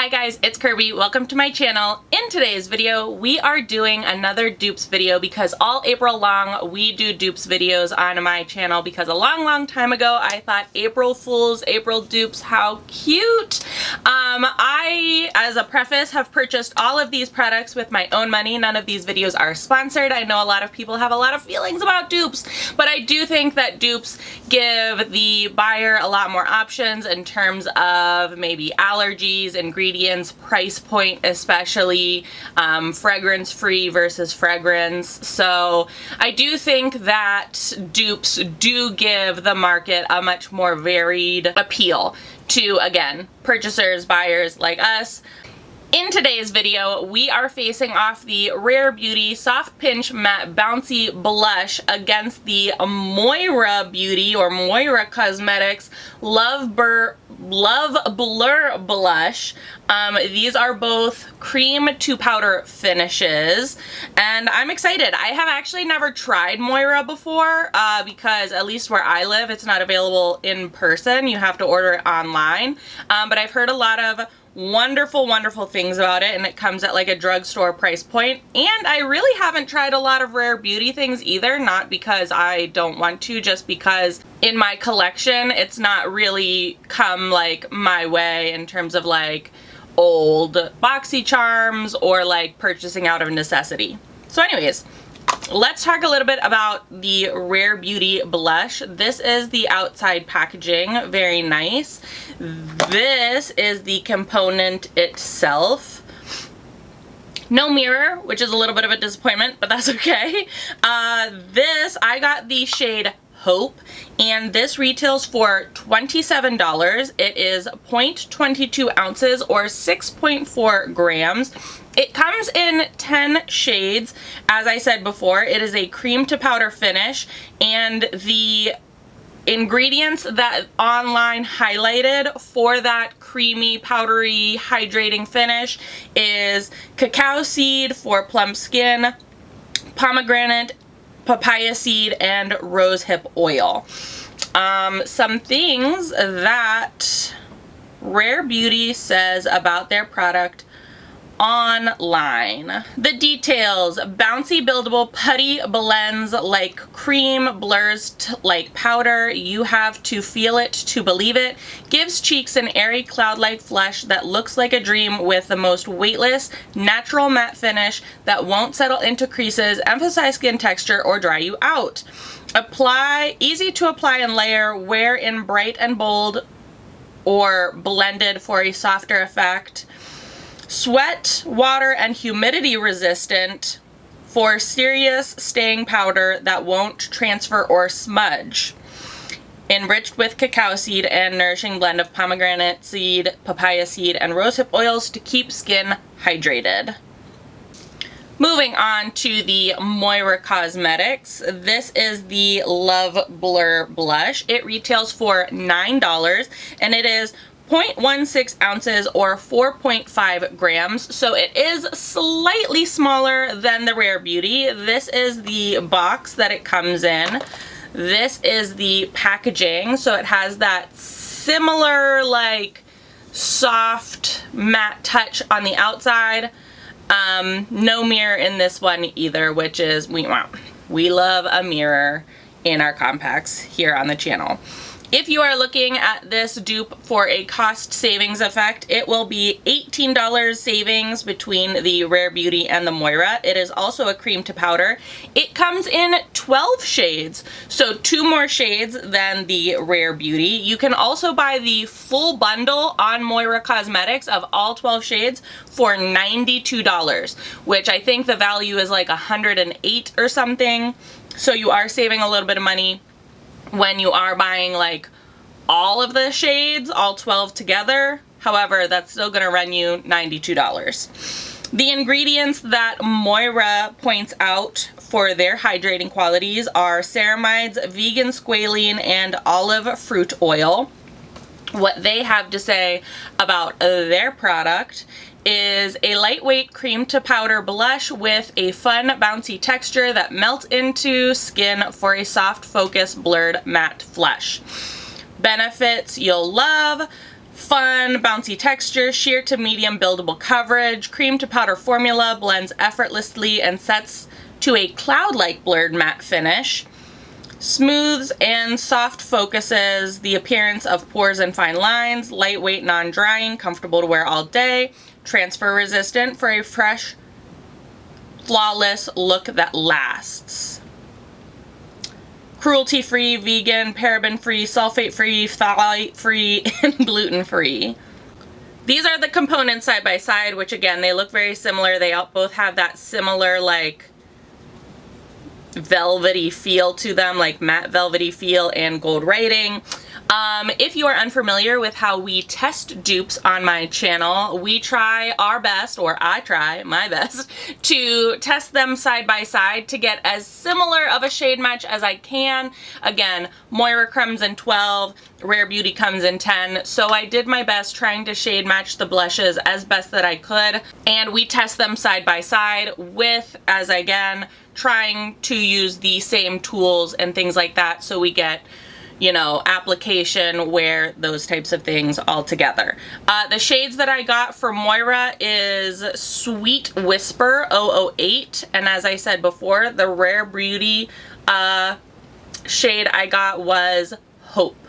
Hi guys, it's Kirby. Welcome to my channel. In today's video, we are doing another dupes video because all April long we do dupes videos on my channel because a long time ago I thought April Fools, April dupes, how cute. I, as a preface, have purchased all of these products with my own money. None of these videos are sponsored. I know a lot of people have a lot of feelings about dupes, but I do think that dupes give the buyer a lot more options in terms of maybe allergies, ingredients, price point especially, fragrance free versus fragrance. So I do think that dupes do give the market a much more varied appeal to, again, purchasers, buyers like us. In today's video, we are facing off the Rare Beauty Soft Pinch Matte Bouncy Blush against the Moira Beauty or Moira Cosmetics Love Blur Blush. These are both cream to powder finishes, and I'm excited. I have actually never tried Moira before because at least where I live, it's not available in person. You have to order it online, but I've heard a lot of wonderful things about it, and it comes at like a drugstore price point. And I really haven't tried a lot of Rare Beauty things either, not because I don't want to, just because in my collection it's not really come like my way in terms of like old boxy charms or like purchasing out of necessity. So anyways, let's talk a little bit about the Rare Beauty blush. This is the outside packaging, very nice. This is the component itself. No mirror, which is a little bit of a disappointment, but that's okay. I got the shade Hope, and this retails for $27. It is 0.22 ounces or 6.4 grams. It comes in 10 shades. As I said before, it is a cream to powder finish, and the ingredients that online highlighted for that creamy, powdery, hydrating finish is cacao seed for plump skin, pomegranate, papaya seed, and rosehip oil. Some things that Rare Beauty says about their product online. The details: bouncy buildable putty blends like cream, blurs like powder. You have to feel it to believe it. Gives cheeks an airy cloud-like flush that looks like a dream with the most weightless, natural matte finish that won't settle into creases, emphasize skin texture, or dry you out. Easy to apply and layer. Wear in bright and bold or blended for a softer effect. Sweat, water, and humidity resistant for serious staying powder that won't transfer or smudge. Enriched with cacao seed and nourishing blend of pomegranate seed, papaya seed, and rosehip oils to keep skin hydrated. Moving on to the Moira Cosmetics. This is the Love Blur Blush. It retails for $9, and it is 0.16 ounces or 4.5 grams, so it is slightly smaller than the Rare Beauty. This is the box that it comes in. This is the packaging, so it has that similar like soft matte touch on the outside. No mirror in this one either, which is, we love a mirror in our compacts here on the channel. If you are looking at this dupe for a cost savings effect, it will be $18 savings between the Rare Beauty and the Moira. It is also a cream to powder. It comes in 12 shades, so 2 more shades than the Rare Beauty. You can also buy the full bundle on Moira Cosmetics of all 12 shades for $92, which I think the value is like $108 or something. So you are saving a little bit of money when you are buying like all of the shades, all 12 together. However, that's still gonna run you $92. The ingredients that Moira points out for their hydrating qualities are ceramides, vegan squalene, and olive fruit oil. What they have to say about their product is a lightweight cream to powder blush with a fun bouncy texture that melts into skin for a soft focus blurred matte flush. Benefits you'll love: Fun, bouncy texture, sheer to medium buildable coverage, cream to powder formula, blends effortlessly and sets to a cloud-like blurred matte finish. Smooths and soft focuses the appearance of pores and fine lines, lightweight, non-drying, comfortable to wear all day, transfer resistant for a fresh, flawless look that lasts. Cruelty-free, vegan, paraben-free, sulfate-free, phthalate-free, and gluten-free. These are the components side by side, which again, they look very similar. They both have that similar like velvety feel to them, like matte velvety feel and gold writing. If you are unfamiliar with how we test dupes on my channel, we try our best, or I try my best, to test them side by side to get as similar of a shade match as I can. Again, Moira comes in 12, Rare Beauty comes in 10, so I did my best trying to shade match the blushes as best that I could, and we test them side by side with, as again, trying to use the same tools and things like that so we get, you know, application, wear, those types of things all together. The shades that I got for Moira is Sweet Whisper 008, and as I said before, the Rare Beauty shade I got was Hope,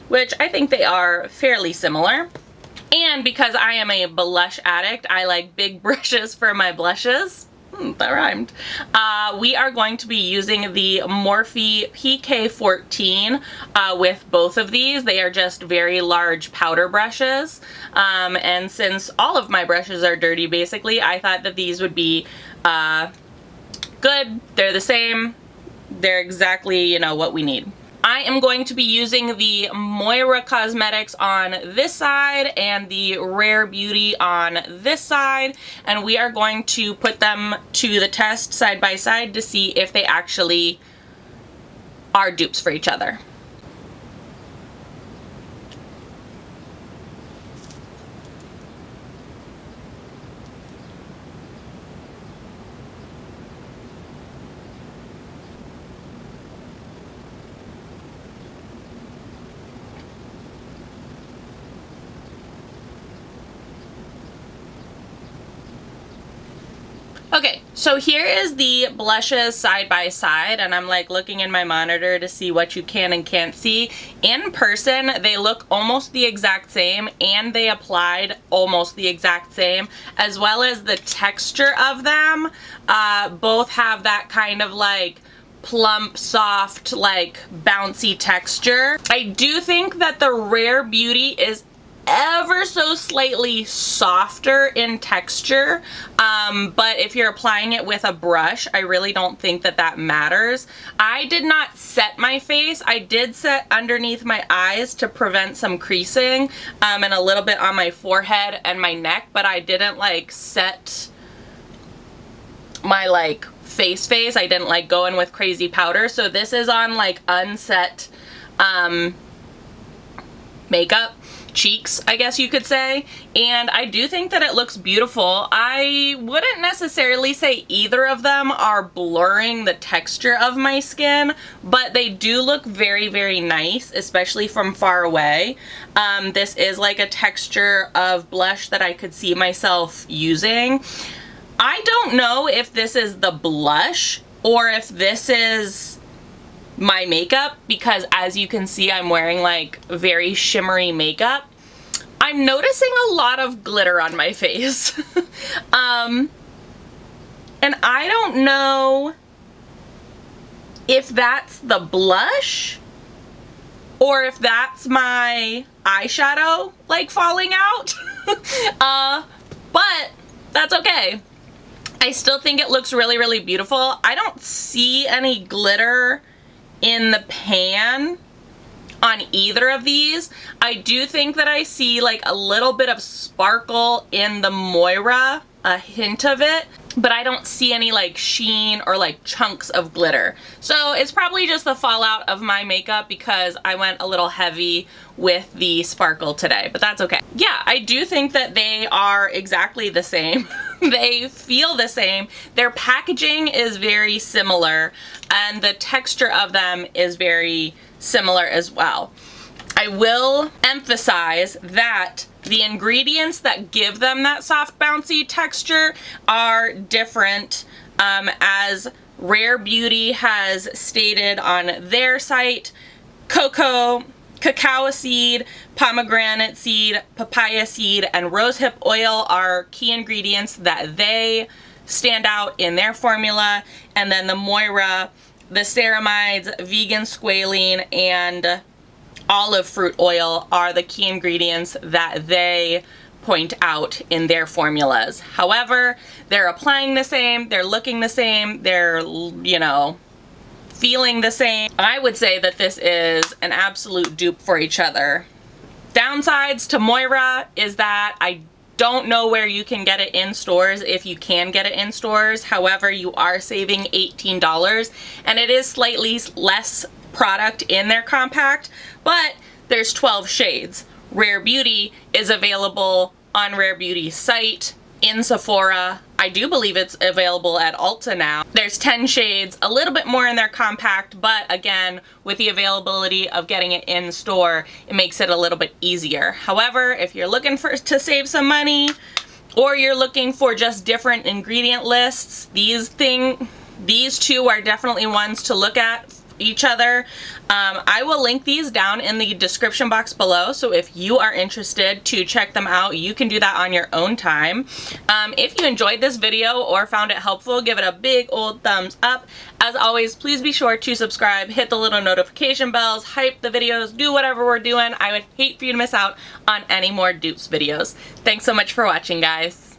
which I think they are fairly similar. And because I am a blush addict, I like big brushes for my blushes. That rhymed. We are going to be using the Morphe PK14 with both of these. They are just very large powder brushes. And since all of my brushes are dirty, basically, I thought that these would be good. They're the same. They're exactly, you know, what we need. I am going to be using the Moira Cosmetics on this side and the Rare Beauty on this side, and we are going to put them to the test side by side to see if they actually are dupes for each other. Okay, so here is the blushes side by side, and I'm like looking in my monitor to see what you can and can't see. In person, they look almost the exact same, and they applied almost the exact same, as well as the texture of them. Both have that kind of like plump, soft, like bouncy texture. I do think that the Rare Beauty is ever so slightly softer in texture, but if you're applying it with a brush, I really don't think that that matters. I did not set my face. I did set underneath my eyes to prevent some creasing, and a little bit on my forehead and my neck, but I didn't like set my like face. I didn't like go in with crazy powder, so this is on like unset makeup. Cheeks, I guess you could say, and I do think that it looks beautiful. I wouldn't necessarily say either of them are blurring the texture of my skin, but they do look very, very nice, especially from far away. This is like a texture of blush that I could see myself using. I don't know if this is the blush or if this is my makeup, because as you can see, I'm wearing like very shimmery makeup. I'm noticing a lot of glitter on my face. And I don't know if that's the blush or if that's my eyeshadow like falling out. But that's okay. I still think it looks really, really beautiful. I don't see any glitter in the pan on either of these. I do think that I see like a little bit of sparkle in the Moira, a hint of it, but I don't see any like sheen or like chunks of glitter. So it's probably just the fallout of my makeup because I went a little heavy with the sparkle today, but that's okay. Yeah, I do think that they are exactly the same. They feel the same. Their packaging is very similar and the texture of them is very similar as well. I will emphasize that the ingredients that give them that soft, bouncy texture are different, as Rare Beauty has stated on their site. Cocoa, cacao seed, pomegranate seed, papaya seed, and rosehip oil are key ingredients that they stand out in their formula. And then the Moira, the ceramides, vegan squalene, and olive fruit oil are the key ingredients that they point out in their formulas. However, they're applying the same, they're looking the same, they're, you know, feeling the same. I would say that this is an absolute dupe for each other. Downsides to Moira is that I don't know where you can get it in stores, if you can get it in stores. However, you are saving $18, and it is slightly less product in their compact, but there's 12 shades. Rare Beauty is available on Rare Beauty's site, in Sephora. I do believe it's available at Ulta now. There's 10 shades, a little bit more in their compact, but again, with the availability of getting it in store, it makes it a little bit easier. However, if you're looking to save some money, or you're looking for just different ingredient lists, these two are definitely ones to look at each other. I will link these down in the description box below, so if you are interested to check them out, you can do that on your own time. If you enjoyed this video or found it helpful, give it a big old thumbs up. As always, please be sure to subscribe, hit the little notification bells, hype the videos, do whatever we're doing. I would hate for you to miss out on any more dupes videos. Thanks so much for watching, guys.